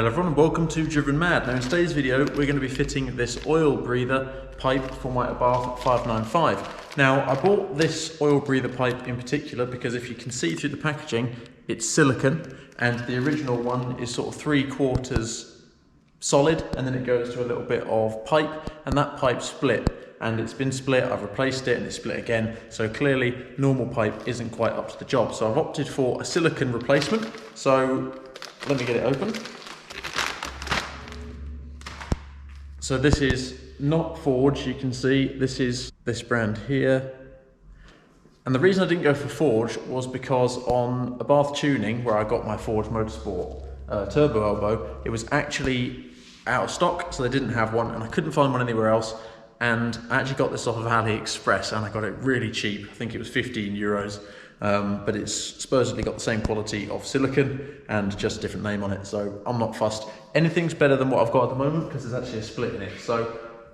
Hello everyone and welcome to Drivenmad. Now in today's video we're going to be fitting this oil breather pipe for my Abarth 595. Now I bought this oil breather pipe in particular because if you can see through the packaging it's silicone and the original one is sort of 3/4 solid and then it goes to a little bit of pipe and that pipe split and it's been split, I've replaced it and it's split again, so clearly normal pipe isn't quite up to the job. So I've opted for a silicone replacement. So let me get it open. So this is not forged, you can see this is this brand here. And the reason I didn't go for forged was because on Abarth tuning, where I got my forged motorsport turbo elbow, it was actually out of stock, so they didn't have one and I couldn't find one anywhere else. And I actually got this off of AliExpress and I got it really cheap. I think it was 15 euros. But it's supposedly got the same quality of silicone and just a different name on it, so I'm not fussed. Anything's better than what I've got at the moment because there's actually a split in it. So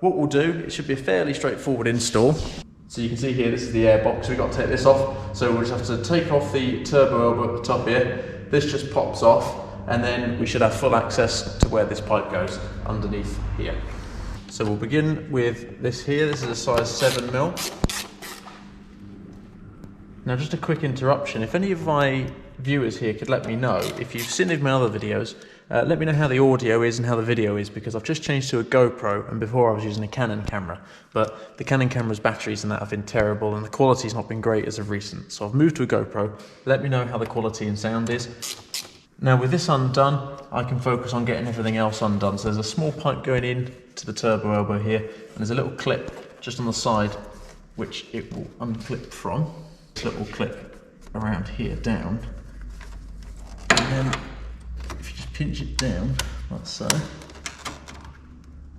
what we'll do, it should be a fairly straightforward install. So you can see here, this is the airbox, we've got to take this off. So we'll just have to take off the turbo elbow at the top here. This just pops off and then we should have full access to where this pipe goes underneath here. So we'll begin with this here, this is a size 7mm. Now just a quick interruption, if any of my viewers here could let me know, if you've seen any of my other videos, let me know how the audio is and how the video is, because I've just changed to a GoPro and before I was using a Canon camera, but the Canon camera's batteries and that have been terrible and the quality's not been great as of recent, so I've moved to a GoPro. Let me know how the quality and sound is. Now with this undone, I can focus on getting everything else undone. So there's a small pipe going in to the turbo elbow here and there's a little clip just on the side which it will unclip from. Little clip around here down, and then if you just pinch it down like so,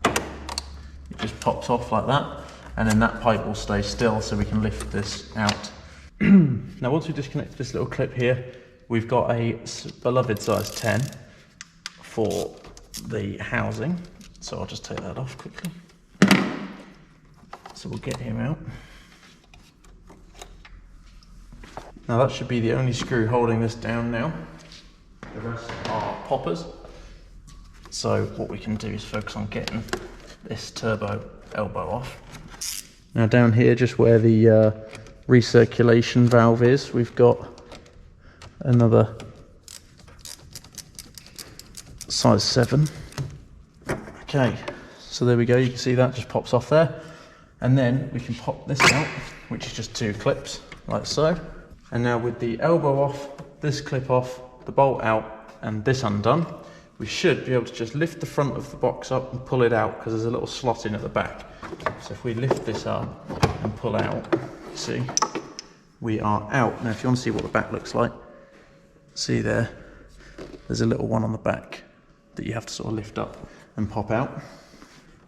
it just pops off like that, and then that pipe will stay still so we can lift this out. Now once we disconnect this little clip here, we've got a beloved size 10 for the housing, so I'll just take that off quickly. So we'll get him out. Now that should be the only screw holding this down now. The rest are poppers. So what we can do is focus on getting this turbo elbow off. Now down here, just where the recirculation valve is, we've got another size 7. Okay, so there we go, you can see that just pops off there. And then we can pop this out, which is just 2 clips, like so. And now with the elbow off, this clip off, the bolt out, and this undone, we should be able to just lift the front of the box up and pull it out because there's a little slot in at the back. So if we lift this up and pull out, see, we are out. Now if you want to see what the back looks like, see there, there's a little one on the back that you have to sort of lift up and pop out.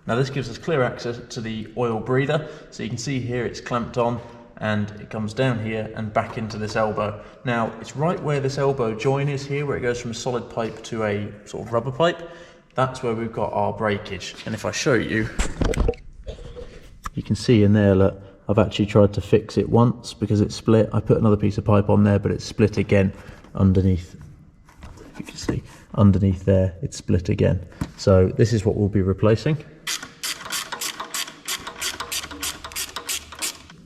Now this gives us clear access to the oil breather. So you can see here it's clamped on, and it comes down here and back into this elbow. Now, it's right where this elbow join is here, where it goes from a solid pipe to a sort of rubber pipe. That's where we've got our breakage. And if I show you, you can see in there, look, I've actually tried to fix it once because it's split. I put another piece of pipe on there, but it's split again underneath. If you can see, underneath there, it's split again. So this is what we'll be replacing.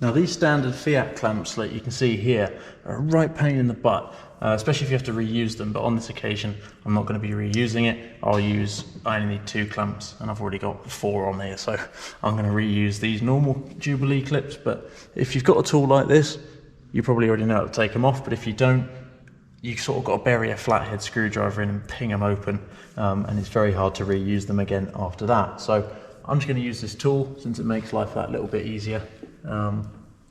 Now these standard Fiat clamps that you can see here are a right pain in the butt, especially if you have to reuse them, but on this occasion I'm not going to be reusing it. I only need 2 clamps and I've already got 4 on here, so I'm going to reuse these normal Jubilee clips. But if you've got a tool like this, you probably already know how to take them off, but if you don't, you sort of got to bury a flathead screwdriver in and ping them open, and it's very hard to reuse them again after that. So I'm just going to use this tool since it makes life that little bit easier.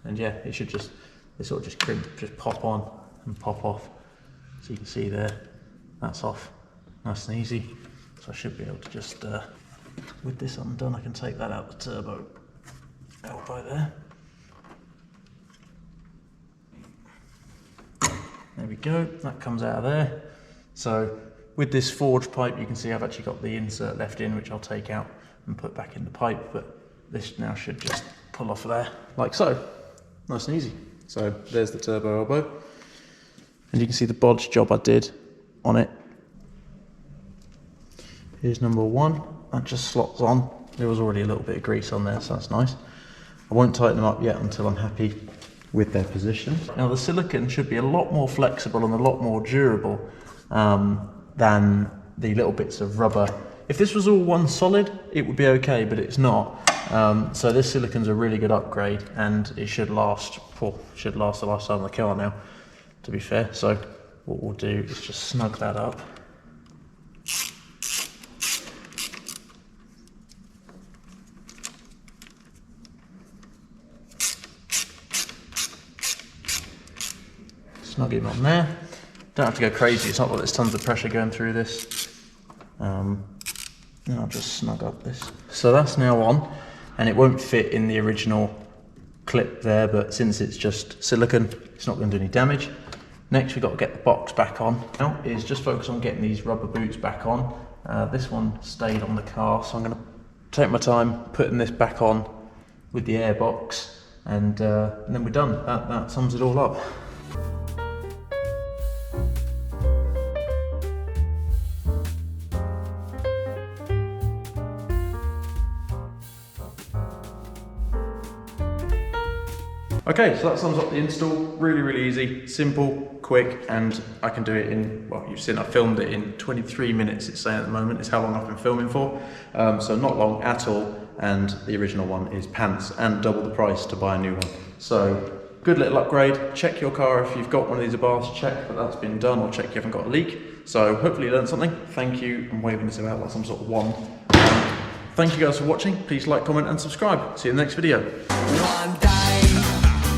And yeah, it should just, they sort of just crimp, just pop on and pop off. So you can see there, that's off, nice and easy. So I should be able to just, with this undone, I can take that out the turbo elbow there. There we go, that comes out of there. So with this forged pipe, you can see I've actually got the insert left in, which I'll take out and put back in the pipe, but this now should just pull off there, like so. Nice and easy. So there's the turbo elbow. And you can see the bodge job I did on it. Here's number 1. That just slots on. There was already a little bit of grease on there, so that's nice. I won't tighten them up yet until I'm happy with their position. Now the silicone should be a lot more flexible and a lot more durable than the little bits of rubber. If this was all one solid, it would be okay, but it's not. So this silicone's a really good upgrade, and it should last, should last the lifetime of the car now, to be fair. So what we'll do is just snug that up. Snug it on there. Don't have to go crazy, it's not like there's tons of pressure going through this. Then I'll just snug up this. So that's now on, and it won't fit in the original clip there, but since it's just silicone, it's not going to do any damage. Next we've got to get the box back on. Now is just focus on getting these rubber boots back on. This one stayed on the car, so I'm going to take my time putting this back on with the airbox, and then we're done. That sums it all up. Okay, so that sums up the install. Really, really easy, simple, quick, and I can do it in, well, you've seen I filmed it in 23 minutes, it's saying at the moment, is how long I've been filming for. So not long at all, and the original one is pants and double the price to buy a new one. So good little upgrade. Check your car if you've got one of these Abarths, check that that's been done, or check you haven't got a leak. So hopefully you learned something. Thank you. I'm waving this about like some sort of wand. Thank you guys for watching. Please like, comment, and subscribe. See you in the next video. One day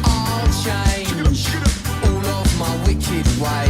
I'll change all of my wicked ways.